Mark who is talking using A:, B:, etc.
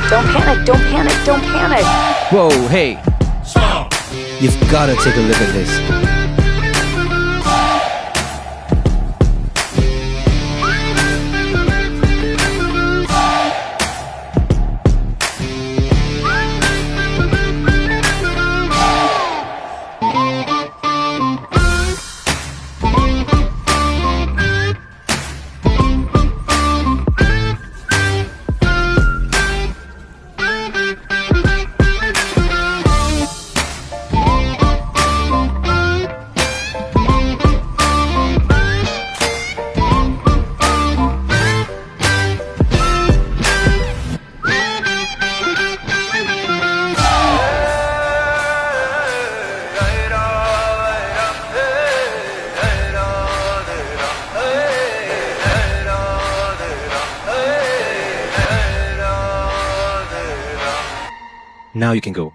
A: Don't panic, don't panic, don't panic.
B: Whoa, hey.
C: Stop.
B: You've gotta take a look at this. Now you can go.